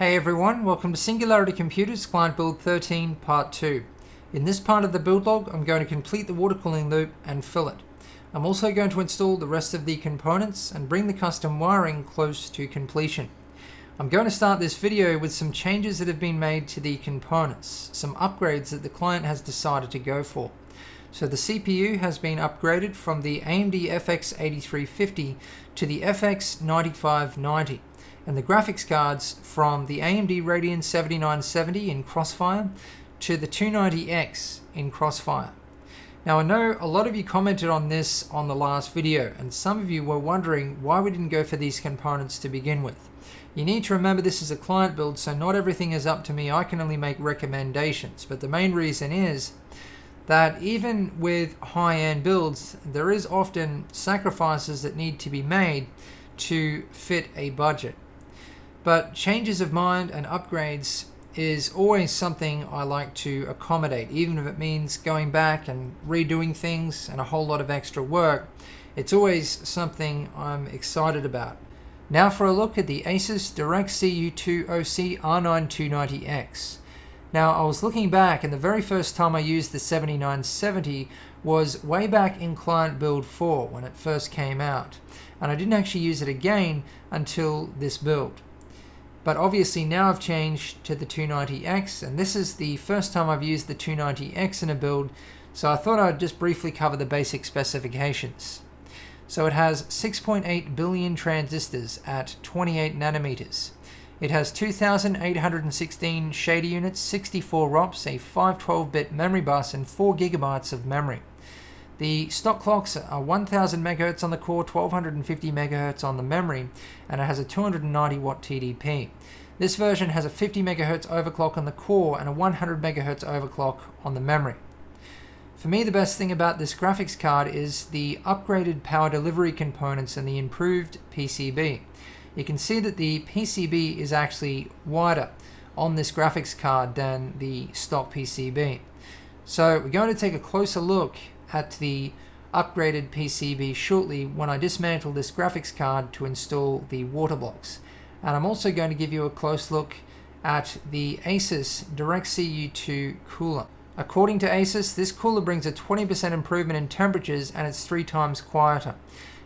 Hey everyone, welcome to Singularity Computers Client Build 13 Part 2. In this part of the build log, I'm going to complete the water cooling loop and fill it. I'm also going to install the rest of the components and bring the custom wiring close to completion. I'm going to start this video with some changes that have been made to the components, some upgrades that the client has decided to go for. So the CPU has been upgraded from the AMD FX 8350 to the FX 9590. And the graphics cards from the AMD Radeon 7970 in Crossfire to the 290X in Crossfire. Now I know a lot of you commented on this on the last video, and some of you were wondering why we didn't go for these components to begin with. You need to remember this is a client build, so not everything is up to me. I can only make recommendations, but the main reason is that even with high-end builds, there is often sacrifices that need to be made to fit a budget. But changes of mind and upgrades is always something I like to accommodate, even if it means going back and redoing things and a whole lot of extra work. It's always something I'm excited about. Now for a look at the Asus DirectCu 2OC R9 290X. Now I was looking back, and the very first time I used the 7970 was way back in Client Build 4 when it first came out. And I didn't actually use it again until this build. But obviously now I've changed to the 290X, and this is the first time I've used the 290X in a build, so I thought I'd just briefly cover the basic specifications. So it has 6.8 billion transistors at 28 nanometers. It has 2,816 shader units, 64 ROPs, a 512-bit memory bus, and 4 gigabytes of memory. The stock clocks are 1000 MHz on the core, 1250 MHz on the memory, and it has a 290 watt TDP. This version has a 50 MHz overclock on the core and a 100 MHz overclock on the memory. For me, the best thing about this graphics card is the upgraded power delivery components and the improved PCB. You can see that the PCB is actually wider on this graphics card than the stock PCB. So we're going to take a closer look at the upgraded PCB shortly when I dismantle this graphics card to install the water blocks. And I'm also going to give you a close look at the Asus DirectCu 2 cooler. According to Asus, this cooler brings a 20% improvement in temperatures, and it's 3 times quieter.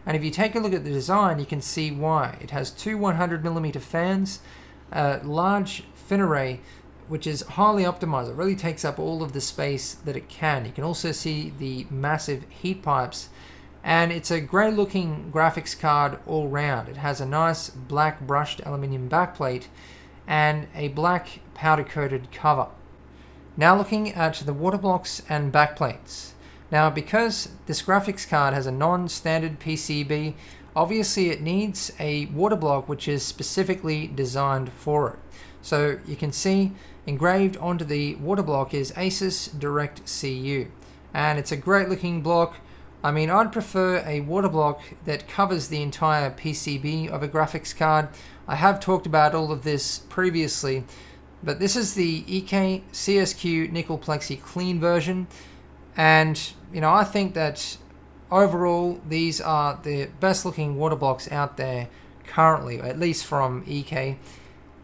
And if you take a look at the design, you can see why. It has two 100mm fans, a large fin array, which is highly optimized. It really takes up all of the space that it can. You can also see the massive heat pipes, and it's a great looking graphics card all round. It has a nice black brushed aluminum backplate and a black powder coated cover. Now looking at the water blocks and backplates. Now because this graphics card has a non-standard PCB, obviously it needs a water block which is specifically designed for it. So you can see engraved onto the water block is Asus DirectCu, and it's a great looking block. I mean, I'd prefer a water block that covers the entire PCB of a graphics card. I have talked about all of this previously, but this is the EK CSQ Nickel Plexi Clean version, and I think that overall these are the best looking water blocks out there currently, at least from EK.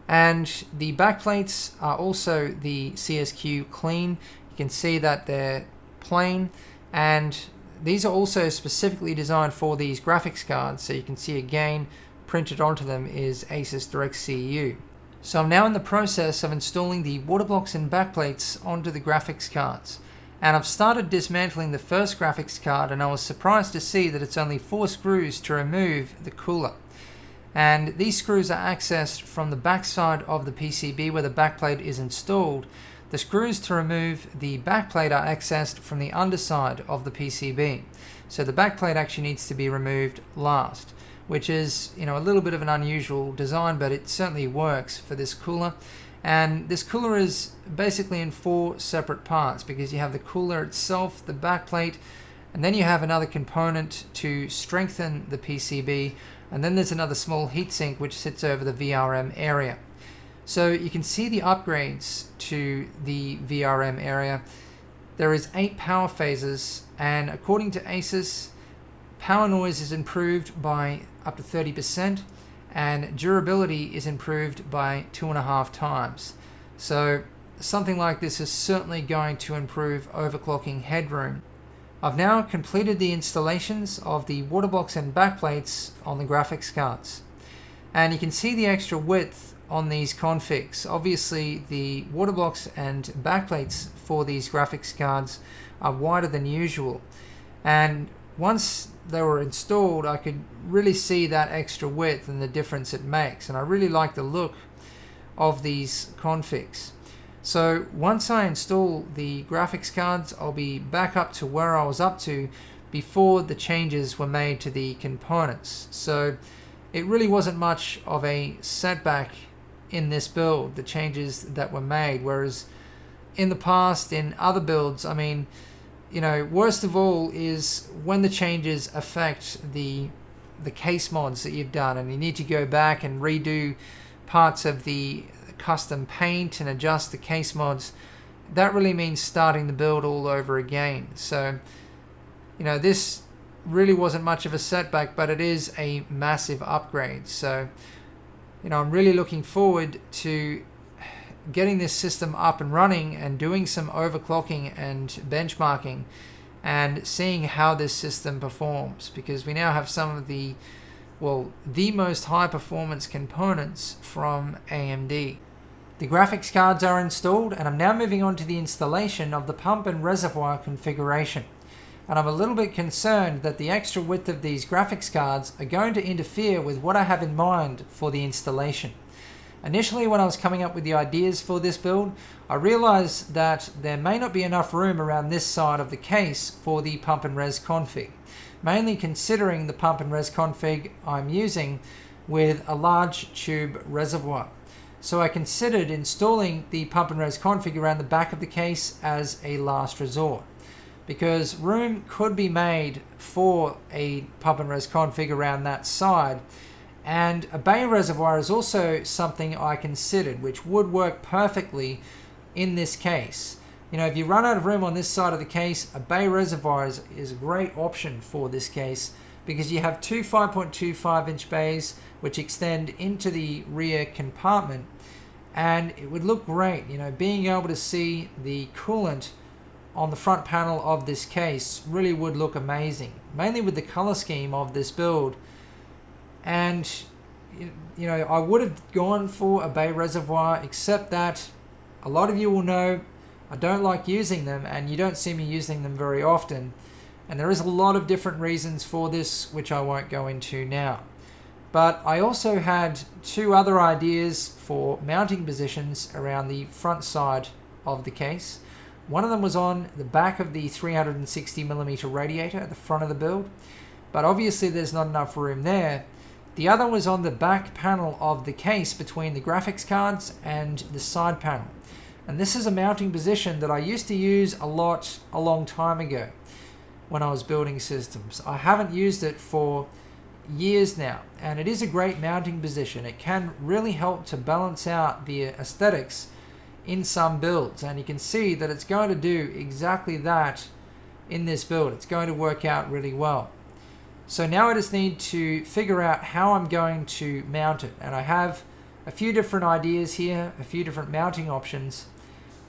And the backplates are also the CSQ Clean. You can see that they're plain, and these are also specifically designed for these graphics cards, so you can see again printed onto them is Asus DirectCu. So I'm now in the process of installing the water blocks and backplates onto the graphics cards, and I've started dismantling the first graphics card, and I was surprised to see that it's only 4 screws to remove the cooler. And these screws are accessed from the back side of the PCB where the backplate is installed. The screws to remove the backplate are accessed from the underside of the PCB. So the backplate actually needs to be removed last, which is a little bit of an unusual design, but it certainly works for this cooler. And this cooler is basically in 4 separate parts, because you have the cooler itself, the backplate, and then you have another component to strengthen the PCB, and then there's another small heatsink which sits over the VRM area. So you can see the upgrades to the VRM area. There is 8 power phases, and according to Asus, power noise is improved by up to 30%, and durability is improved by 2.5 times. So something like this is certainly going to improve overclocking headroom. I've now completed the installations of the water blocks and backplates on the graphics cards. And you can see the extra width on these configs. Obviously, the water blocks and backplates for these graphics cards are wider than usual. And once they were installed, I could really see that extra width and the difference it makes. And I really like the look of these configs. So once I install the graphics cards, I'll be back up to where I was up to before the changes were made to the components. So it really wasn't much of a setback in this build, the changes that were made, whereas in the past, in other builds, I mean, you know, worst of all is when the changes affect the case mods that you've done and you need to go back and redo parts of the custom paint and adjust the case mods. That really means starting the build all over again. So, you know, this really wasn't much of a setback, but it is a massive upgrade. So, you know, I'm really looking forward to getting this system up and running and doing some overclocking and benchmarking and seeing how this system performs, because we now have some of the most high performance components from AMD. The graphics cards are installed, and I'm now moving on to the installation of the pump and reservoir configuration. And I'm a little bit concerned that the extra width of these graphics cards are going to interfere with what I have in mind for the installation. Initially, when I was coming up with the ideas for this build, I realized that there may not be enough room around this side of the case for the pump and res config, mainly considering the pump and res config I'm using with a large tube reservoir. So I considered installing the pump and res config around the back of the case as a last resort, because room could be made for a pump and res config around that side. And a bay reservoir is also something I considered, which would work perfectly in this case. You know, if you run out of room on this side of the case, a bay reservoir is a great option for this case, because you have two 5.25 inch bays which extend into the rear compartment, and it would look great. You know, being able to see the coolant on the front panel of this case really would look amazing, mainly with the color scheme of this build. And you know, I would have gone for a bay reservoir, except that a lot of you will know I don't like using them, and you don't see me using them very often. And there is a lot of different reasons for this, which I won't go into now. But I also had two other ideas for mounting positions around the front side of the case. One of them was on the back of the 360mm radiator at the front of the build, but obviously there's not enough room there. The other was on the back panel of the case between the graphics cards and the side panel. And this is a mounting position that I used to use a long time ago when I was building systems. I haven't used it for years now, and it is a great mounting position. It can really help to balance out the aesthetics in some builds, and you can see that it's going to do exactly that in this build. It's going to work out really well. So now I just need to figure out how I'm going to mount it, and I have a few different ideas here, a few different mounting options.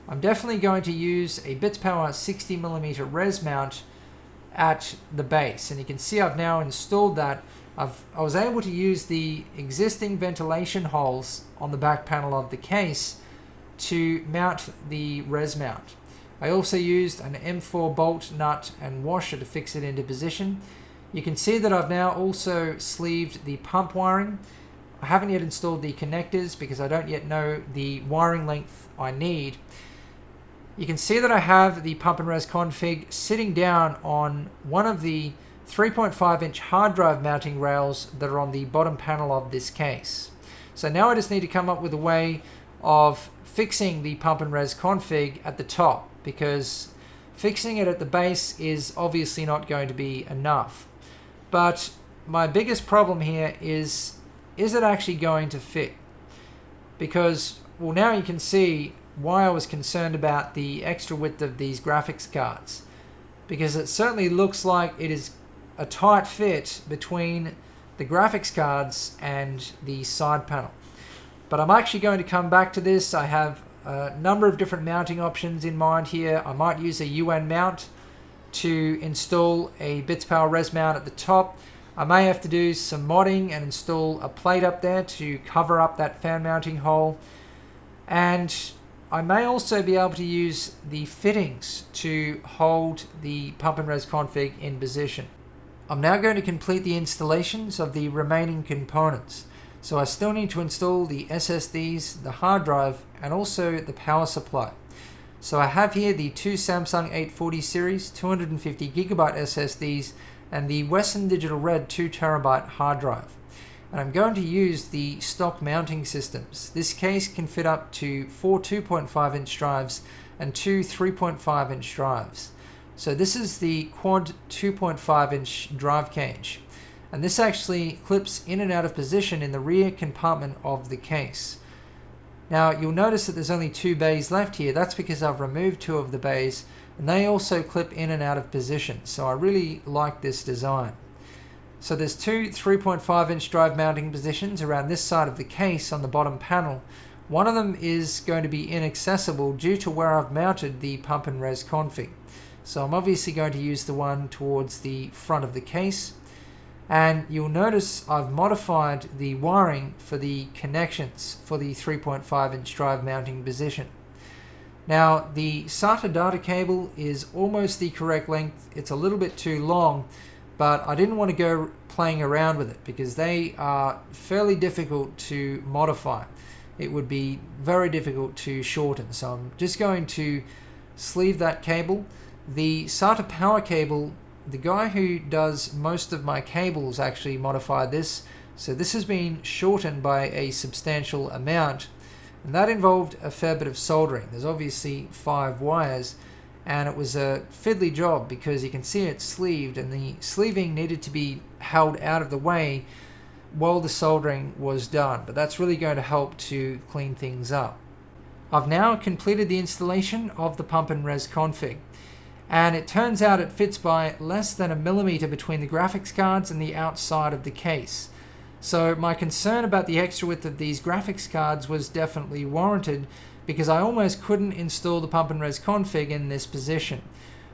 I'm definitely going to use a bits power 60mm res mount at the base, and you can see I've now installed that. I was able to use the existing ventilation holes on the back panel of the case to mount the res mount. I also used an M4 bolt nut and washer to fix it into position. You can see that I've now also sleeved the pump wiring. I haven't yet installed the connectors because I don't yet know the wiring length I need. You can see that I have the pump and res config sitting down on one of the 3.5 inch hard drive mounting rails that are on the bottom panel of this case. So now I just need to come up with a way of fixing the pump and res config at the top, because fixing it at the base is obviously not going to be enough. But my biggest problem here is it actually going to fit? Because, well, now you can see why I was concerned about the extra width of these graphics cards, because it certainly looks like it is a tight fit between the graphics cards and the side panel. But I'm actually going to come back to this. I have a number of different mounting options in mind here. I might use a UN mount to install a bits power res mount at the top. I may have to do some modding and install a plate up there to cover up that fan mounting hole. And I may also be able to use the fittings to hold the pump and res config in position. I'm now going to complete the installations of the remaining components. So I still need to install the SSDs, the hard drive, and also the power supply. So I have here the two Samsung 840 series 250GB SSDs and the Western Digital Red 2TB hard drive. And I'm going to use the stock mounting systems. This case can fit up to 4 2.5-inch drives and 2 3.5-inch drives. So this is the quad 2.5-inch drive cage. And this actually clips in and out of position in the rear compartment of the case. Now you'll notice that there's only 2 bays left here. That's because I've removed 2 of the bays, and they also clip in and out of position. So I really like this design. So there's 2 3.5-inch drive mounting positions around this side of the case on the bottom panel. One of them is going to be inaccessible due to where I've mounted the pump and res config. So I'm obviously going to use the one towards the front of the case. And you'll notice I've modified the wiring for the connections for the 3.5-inch drive mounting position. Now the SATA data cable is almost the correct length. It's a little bit too long, but I didn't want to go playing around with it because they are fairly difficult to modify. It would be very difficult to shorten. So I'm just going to sleeve that cable. The SATA power cable, the guy who does most of my cables actually modified this, so this has been shortened by a substantial amount, and that involved a fair bit of soldering. There's obviously 5 wires, and it was a fiddly job because you can see it's sleeved, and the sleeving needed to be held out of the way while the soldering was done, but that's really going to help to clean things up. I've now completed the installation of the pump and res config. And it turns out it fits by less than 1 millimeter between the graphics cards and the outside of the case. So my concern about the extra width of these graphics cards was definitely warranted because I almost couldn't install the pump and res config in this position.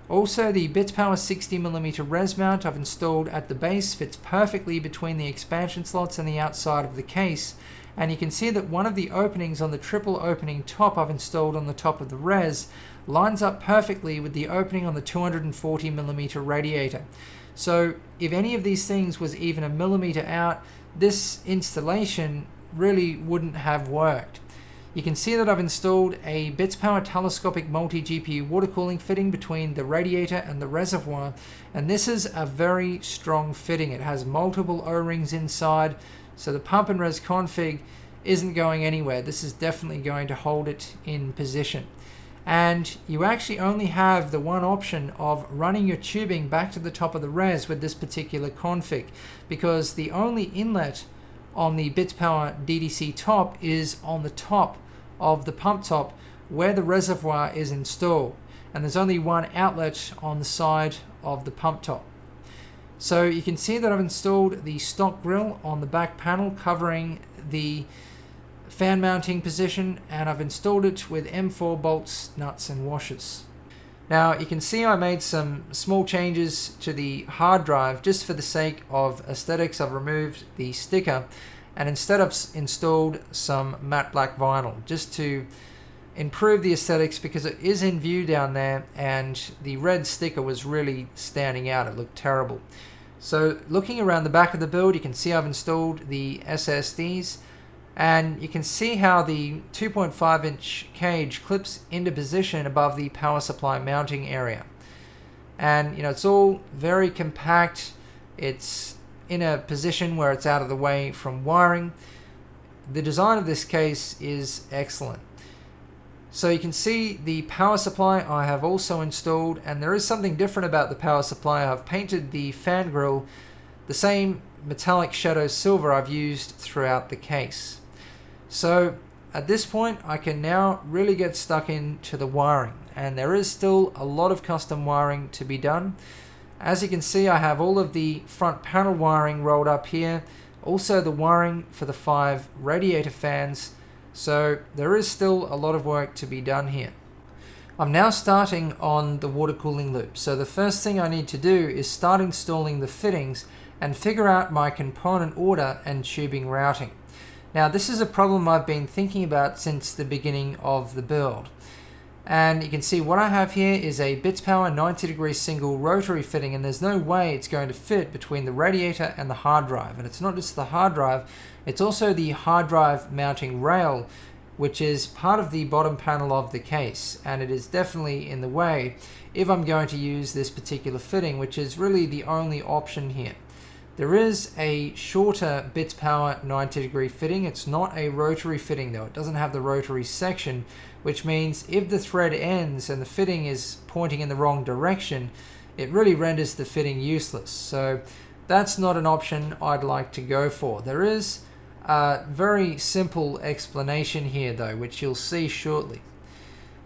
Also, the bits power 60mm res mount I've installed at the base fits perfectly between the expansion slots and the outside of the case. And you can see that one of the openings on the triple opening top I've installed on the top of the res lines up perfectly with the opening on the 240mm radiator. So if any of these things was even 1 millimeter out, this installation really wouldn't have worked. You can see that I've installed a bits power telescopic multi-GPU water cooling fitting between the radiator and the reservoir, and this is a very strong fitting. It has multiple O-rings inside, so the pump and res config isn't going anywhere. This is definitely going to hold it in position. And you actually only have the one option of running your tubing back to the top of the res with this particular config, because the only inlet on the bits power DDC top is on the top of the pump top where the reservoir is installed, and there's only one outlet on the side of the pump top. So you can see that I've installed the stock grill on the back panel covering the fan mounting position, and I've installed it with M4 bolts, nuts and washers. Now you can see I made some small changes to the hard drive just for the sake of aesthetics. I've removed the sticker and instead I've installed some matte black vinyl just to improve the aesthetics because it is in view down there and the red sticker was really standing out. It looked terrible. So looking around the back of the build, you can see I've installed the SSDs, and you can see how the 2.5-inch cage clips into position above the power supply mounting area. And you know, it's all very compact. It's in a position where it's out of the way from wiring. The design of this case is excellent. So you can see the power supply I have also installed, and there is something different about the power supply. I've painted the fan grille the same metallic shadow silver I've used throughout the case. So at this point I can now really get stuck into the wiring, and there is still a lot of custom wiring to be done. As you can see, I have all of the front panel wiring rolled up here, also the wiring for the 5 radiator fans, so there is still a lot of work to be done here. I'm now starting on the water cooling loop, so the first thing I need to do is start installing the fittings and figure out my component order and tubing routing. Now this is a problem I've been thinking about since the beginning of the build. And you can see what I have here is a bits power 90-degree single rotary fitting, and there's no way it's going to fit between the radiator and the hard drive. And it's not just the hard drive, it's also the hard drive mounting rail, which is part of the bottom panel of the case, and it is definitely in the way if I'm going to use this particular fitting, which is really the only option here. There is a shorter bits power 90-degree fitting. It's not a rotary fitting though. It doesn't have the rotary section, which means if the thread ends and the fitting is pointing in the wrong direction, it really renders the fitting useless. So that's not an option I'd like to go for. There is a very simple explanation here though, which you'll see shortly.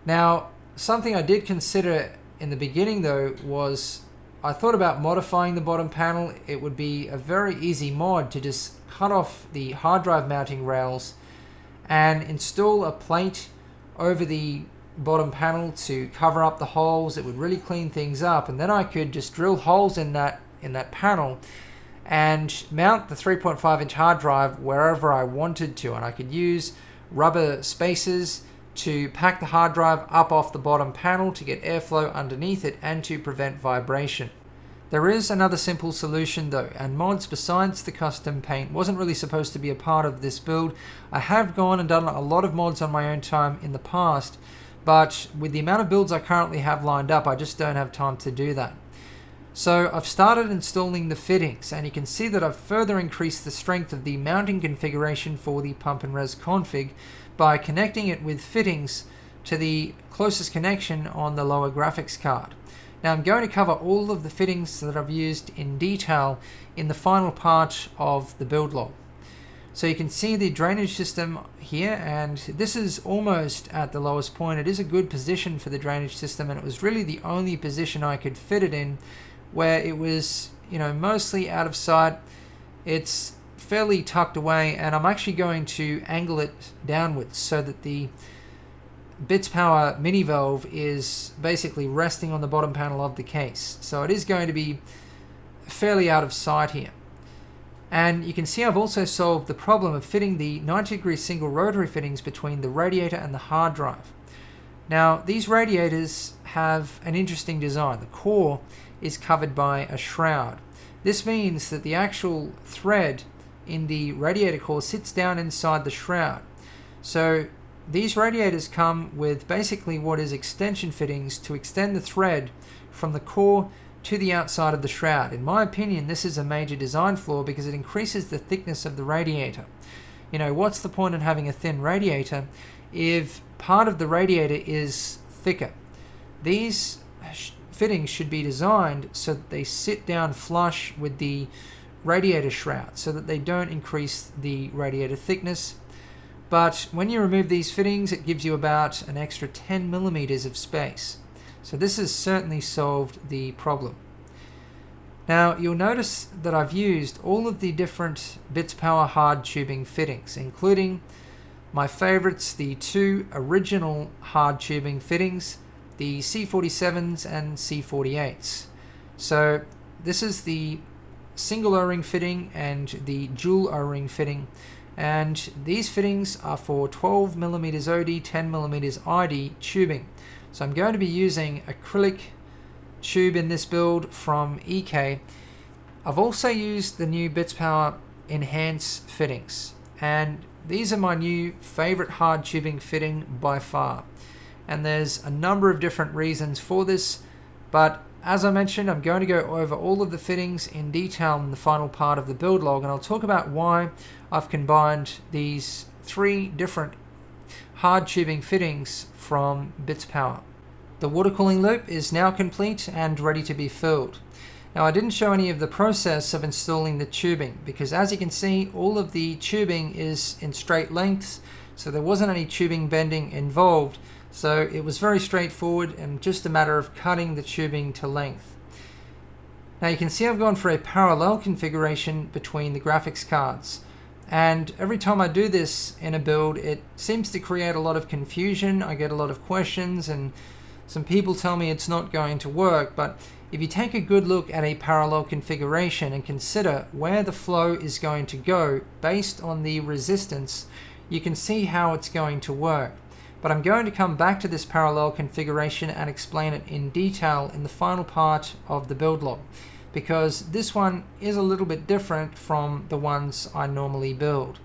Now, something I did consider in the beginning though was I thought about modifying the bottom panel. It would be a very easy mod to just cut off the hard drive mounting rails and install a plate over the bottom panel to cover up the holes. It would really clean things up, and then I could just drill holes in that panel and mount the 3.5-inch hard drive wherever I wanted to, and I could use rubber spacers to pack the hard drive up off the bottom panel to get airflow underneath it and to prevent vibration. There is another simple solution though, and mods besides the custom paint wasn't really supposed to be a part of this build. I have gone and done a lot of mods on my own time in the past, but with the amount of builds I currently have lined up, I just don't have time to do that. So I've started installing the fittings, and you can see that I've further increased the strength of the mounting configuration for the pump and res config by connecting it with fittings to the closest connection on the lower graphics card. Now I'm going to cover all of the fittings that I've used in detail in the final part of the build log. So you can see the drainage system here, and this is almost at the lowest point. It is a good position for the drainage system, and it was really the only position I could fit it in where it was, mostly out of sight. It's fairly tucked away, and I'm actually going to angle it downwards so that the bits power mini valve is basically resting on the bottom panel of the case. So it is going to be fairly out of sight here. And you can see I've also solved the problem of fitting the 90-degree single rotary fittings between the radiator and the hard drive. Now these radiators have an interesting design. The core is covered by a shroud. This means that the actual thread in the radiator core sits down inside the shroud. So these radiators come with basically what is extension fittings to extend the thread from the core to the outside of the shroud. In my opinion, this is a major design flaw because it increases the thickness of the radiator. What's the point in having a thin radiator if part of the radiator is thicker? These fittings should be designed so that they sit down flush with the radiator shroud so that they don't increase the radiator thickness. But when you remove these fittings, it gives you about an extra 10 millimeters of space. So this has certainly solved the problem. Now you'll notice that I've used all of the different bits power hard tubing fittings, including my favorites, the 2 original hard tubing fittings, the C47s and C48s. So this is the single O-ring fitting and the dual O-ring fitting, and these fittings are for 12 millimeters OD, 10 millimeters ID tubing. So I'm going to be using acrylic tube in this build from EK. I've also used the new bits power Enhance fittings, and these are my new favorite hard tubing fitting by far. And there's a number of different reasons for this, but as I mentioned, I'm going to go over all of the fittings in detail in the final part of the build log, and I'll talk about why I've combined these 3 different hard tubing fittings from bits power. The water cooling loop is now complete and ready to be filled. Now I didn't show any of the process of installing the tubing because, as you can see, all of the tubing is in straight lengths, so there wasn't any tubing bending involved. So it was very straightforward and just a matter of cutting the tubing to length. Now you can see I've gone for a parallel configuration between the graphics cards. And every time I do this in a build, it seems to create a lot of confusion. I get a lot of questions and some people tell me it's not going to work. But if you take a good look at a parallel configuration and consider where the flow is going to go based on the resistance, you can see how it's going to work. But I'm going to come back to this parallel configuration and explain it in detail in the final part of the build log, because this one is a little bit different from the ones I normally build.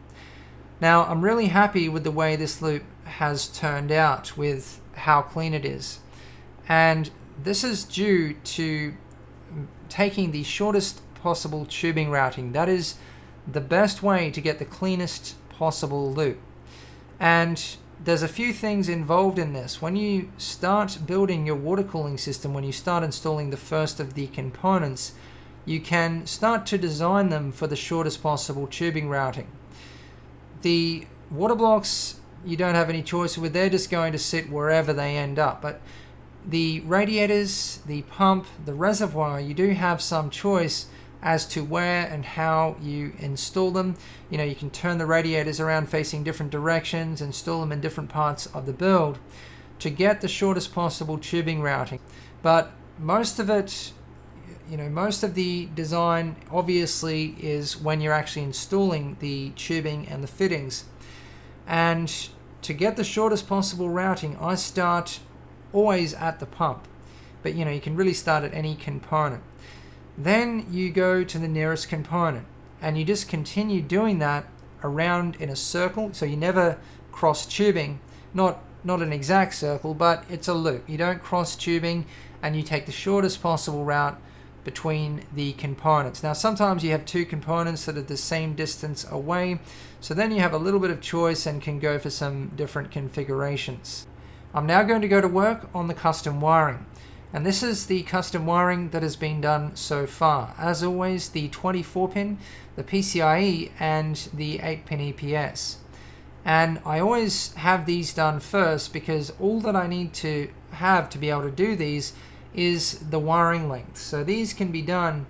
Now, I'm really happy with the way this loop has turned out, with how clean it is. And this is due to taking the shortest possible tubing routing. That is the best way to get the cleanest possible loop. And there's a few things involved in this. When you start building your water cooling system, when you start installing the first of the components, you can start to design them for the shortest possible tubing routing. The water blocks, you don't have any choice with. They're just going to sit wherever they end up. But the radiators, the pump, the reservoir, you do have some choice as to where and how you install them. You know, you can turn the radiators around facing different directions, install them in different parts of the build to get the shortest possible tubing routing. But most of it, most of the design obviously is when you're actually installing the tubing and the fittings. And to get the shortest possible routing, I start always at the pump. But you can really start at any component. Then you go to the nearest component and you just continue doing that around in a circle. So you never cross tubing, not an exact circle, but it's a loop. You don't cross tubing and you take the shortest possible route between the components. Now sometimes you have two components that are the same distance away, so then you have a little bit of choice and can go for some different configurations. I'm now going to go to work on the custom wiring. And this is the custom wiring that has been done so far. As always, the 24-pin, the PCIe, and the 8-pin EPS. And I always have these done first because all that I need to have to be able to do these is the wiring length. So these can be done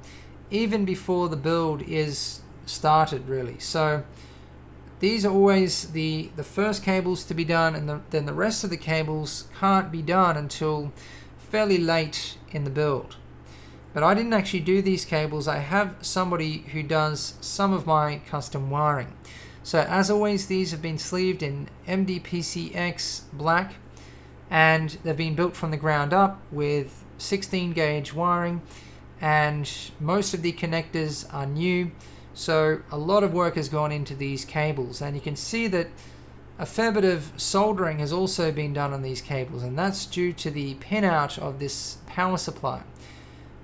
even before the build is started, really. So these are always the first cables to be done, and then the rest of the cables can't be done until fairly late in the build. But I didn't actually do these cables. I have somebody who does some of my custom wiring. So as always, these have been sleeved in MDPCX black, and they've been built from the ground up with 16 gauge wiring, and most of the connectors are new. So a lot of work has gone into these cables, and you can see that a fair bit of soldering has also been done on these cables, and that's due to the pinout of this power supply.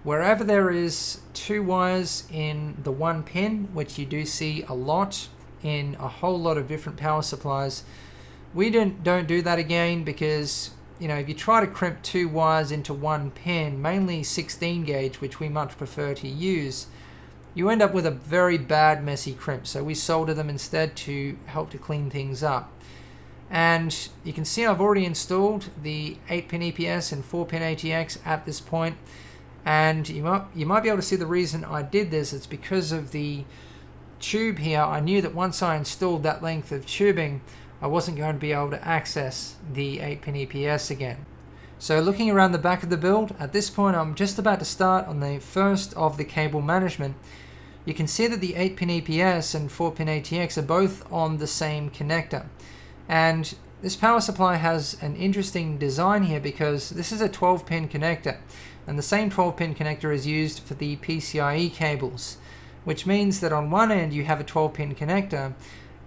Wherever there is two wires in the one pin, which you do see a lot in a whole lot of different power supplies, we don't do that again, because if you try to crimp two wires into one pin, mainly 16 gauge, which we much prefer to use, you end up with a very bad messy crimp. So we solder them instead to help to clean things up. And you can see I've already installed the 8-pin EPS and 4-pin ATX at this point. And you might be able to see the reason I did this. It's because of the tube here. I knew that once I installed that length of tubing, I wasn't going to be able to access the 8-pin EPS again. So looking around the back of the build, at this point I'm just about to start on the first of the cable management. You can see that the 8-pin EPS and 4-pin ATX are both on the same connector. And this power supply has an interesting design here, because this is a 12-pin connector, and the same 12-pin connector is used for the PCIe cables, which means that on one end you have a 12-pin connector,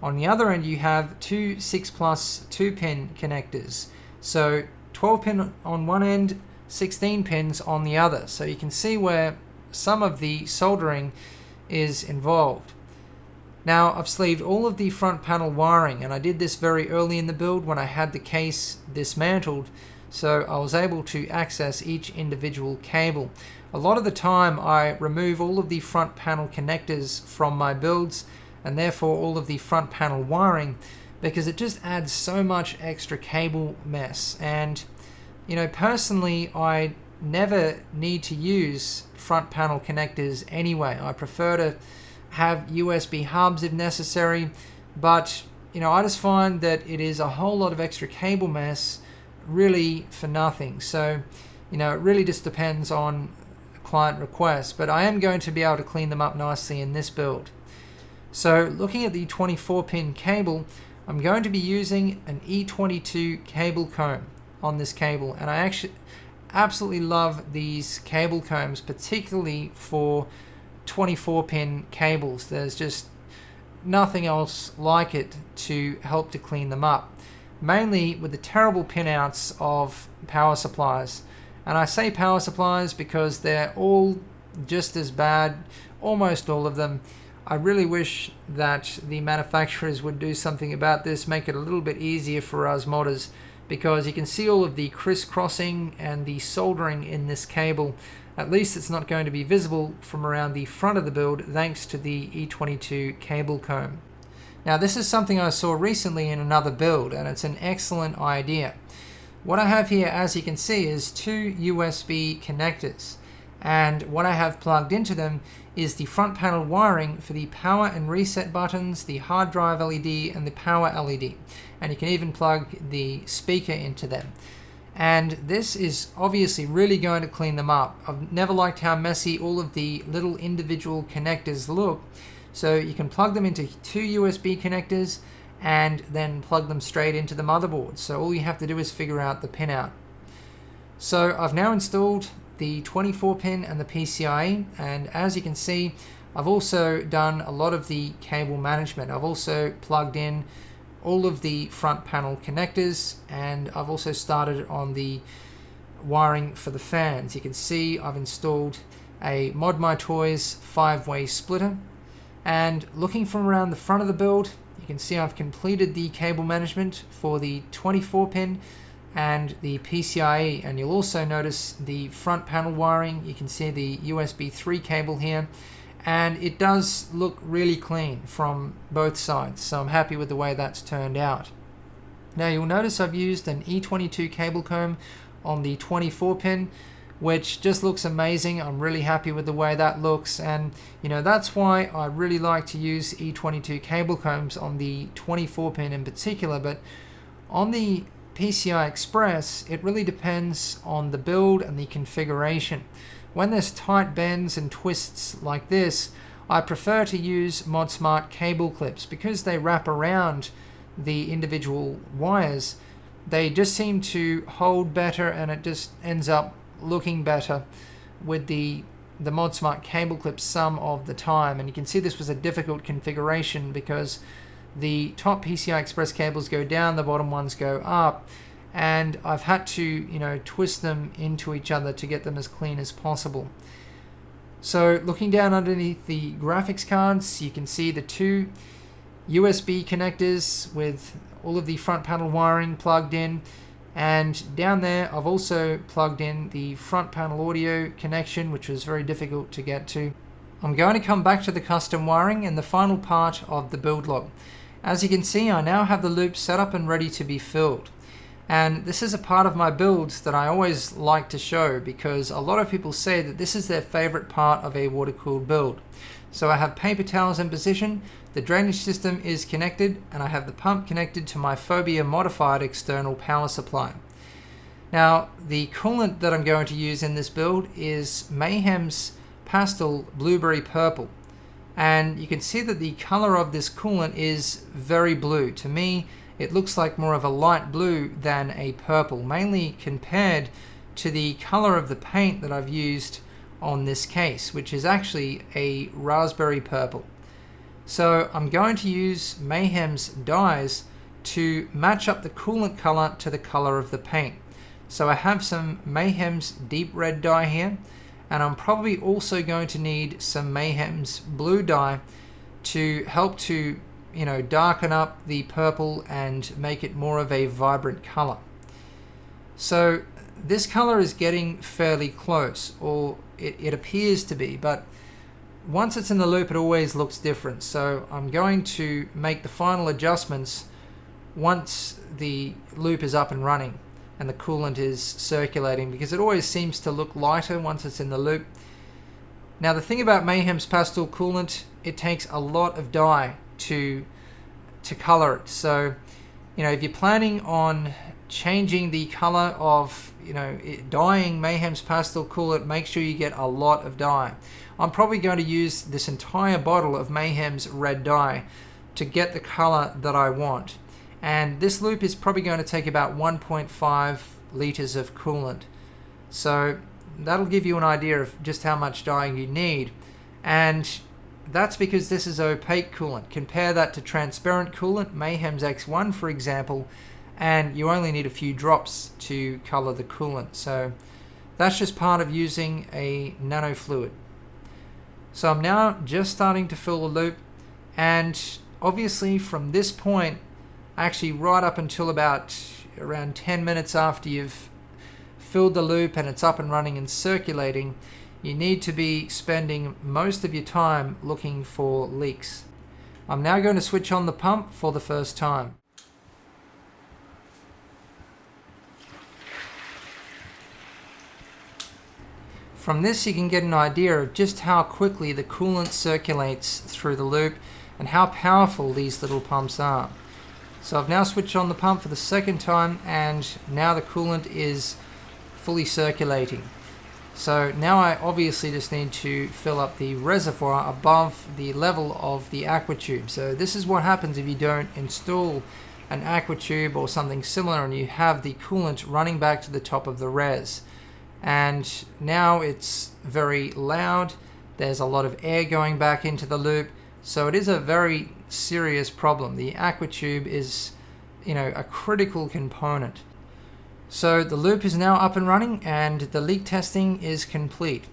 on the other end you have two 6+ 2-pin connectors. So 12-pin on one end, 16 pins on the other. So you can see where some of the soldering is involved. Now I've sleeved all of the front panel wiring, and I did this very early in the build when I had the case dismantled, so I was able to access each individual cable. A lot of the time I remove all of the front panel connectors from my builds, and therefore all of the front panel wiring, because it just adds so much extra cable mess. And personally I never need to use front panel connectors anyway. I prefer to have USB hubs if necessary, but I just find that it is a whole lot of extra cable mess really for nothing. So it really just depends on client requests, but I am going to be able to clean them up nicely in this build. So looking at the 24-pin cable, I'm going to be using an E22 cable comb on this cable, and I actually absolutely love these cable combs, particularly for 24-pin cables. There's just nothing else like it to help to clean them up, mainly with the terrible pinouts of power supplies. And I say power supplies because they're all just as bad, almost all of them. I really wish that the manufacturers would do something about this, make it a little bit easier for us modders, because you can see all of the crisscrossing and the soldering in this cable. At least it's not going to be visible from around the front of the build thanks to the E22 cable comb. Now this is something I saw recently in another build, and it's an excellent idea. What I have here, as you can see, is two USB connectors, and what I have plugged into them is the front panel wiring for the power and reset buttons, the hard drive LED, and the power LED. And you can even plug the speaker into them. And this is obviously really going to clean them up. I've never liked how messy all of the little individual connectors look. So you can plug them into two USB connectors and then plug them straight into the motherboard. So all you have to do is figure out the pinout. So I've now installed the 24-pin and the PCIe, and as you can see, I've also done a lot of the cable management. I've also plugged in all of the front panel connectors, and I've also started on the wiring for the fans. You can see I've installed a Mod My Toys 5-way splitter, and looking from around the front of the build, you can see I've completed the cable management for the 24-pin and the PCIe, and you'll also notice the front panel wiring. You can see the USB 3 cable here, and it does look really clean from both sides, so I'm happy with the way that's turned out. Now you'll notice I've used an E22 cable comb on the 24-pin, which just looks amazing. I'm really happy with the way that looks, and that's why I really like to use E22 cable combs on the 24-pin in particular. But on the PCI Express, it really depends on the build and the configuration. When there's tight bends and twists like this, I prefer to use ModSmart cable clips because they wrap around the individual wires. They just seem to hold better, and it just ends up looking better with the ModSmart cable clips some of the time. And you can see this was a difficult configuration because the top PCI Express cables go down, the bottom ones go up, and I've had to twist them into each other to get them as clean as possible. So looking down underneath the graphics cards, you can see the two USB connectors with all of the front panel wiring plugged in, and down there I've also plugged in the front panel audio connection, which was very difficult to get to. I'm going to come back to the custom wiring in the final part of the build log. As you can see, I now have the loop set up and ready to be filled. And this is a part of my builds that I always like to show because a lot of people say that this is their favorite part of a water-cooled build. So I have paper towels in position, the drainage system is connected, and I have the pump connected to my Phobia modified external power supply. Now, the coolant that I'm going to use in this build is Mayhem's Pastel Blueberry Purple. And you can see that the color of this coolant is very blue. To me, it looks like more of a light blue than a purple, mainly compared to the color of the paint that I've used on this case, which is actually a raspberry purple. So I'm going to use Mayhem's dyes to match up the coolant color to the color of the paint. So I have some Mayhem's deep red dye here, and I'm probably also going to need some Mayhem's blue dye to help to darken up the purple and make it more of a vibrant color. So this color is getting fairly close, or it appears to be, but once it's in the loop it always looks different. So I'm going to make the final adjustments once the loop is up and running. and the coolant is circulating, because it always seems to look lighter once it's in the loop. Now the thing about Mayhem's pastel coolant, it takes a lot of dye to color it. So, you know, if you're planning on changing the color of, dyeing Mayhem's pastel coolant, make sure you get a lot of dye. I'm probably going to use this entire bottle of Mayhem's red dye to get the color that I want. And this loop is probably going to take about 1.5 liters of coolant. So that'll give you an idea of just how much dye you need. And that's because this is opaque coolant. Compare that to transparent coolant, Mayhem's X1 for example, and you only need a few drops to color the coolant. So that's just part of using a nano fluid. So I'm now just starting to fill the loop, and obviously from this point, actually right up until about around 10 minutes after you've filled the loop and it's up and running and circulating, you need to be spending most of your time looking for leaks. I'm now going to switch on the pump for the first time. From this you can get an idea of just how quickly the coolant circulates through the loop and how powerful these little pumps are. So I've now switched on the pump for the second time, and now the coolant is fully circulating. So now I obviously just need to fill up the reservoir above the level of the aqua tube. So this is what happens if you don't install an aqua tube or something similar and you have the coolant running back to the top of the res. And now it's very loud, there's a lot of air going back into the loop, so it is a very serious problem. The aqua tube is, a critical component. So the loop is now up and running and the leak testing is complete.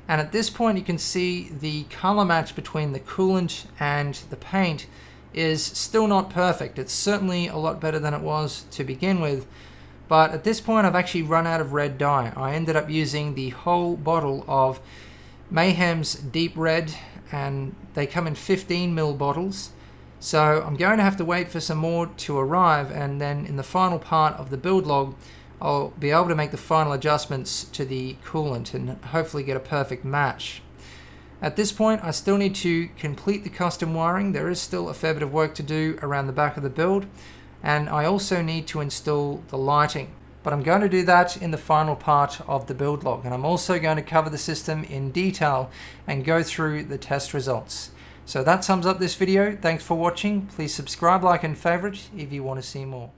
And at this point you can see the color match between the coolant and the paint is still not perfect. It's certainly a lot better than it was to begin with. But at this point I've actually run out of red dye. I ended up using the whole bottle of Mayhem's Deep Red, and they come in 15 ml bottles. So I'm going to have to wait for some more to arrive, and then in the final part of the build log I'll be able to make the final adjustments to the coolant and hopefully get a perfect match. At this point I still need to complete the custom wiring. There is still a fair bit of work to do around the back of the build. And I also need to install the lighting, but I'm going to do that in the final part of the build log, and I'm also going to cover the system in detail and go through the test results. So that sums up this video. Thanks for watching. Please subscribe, like and favorite if you want to see more.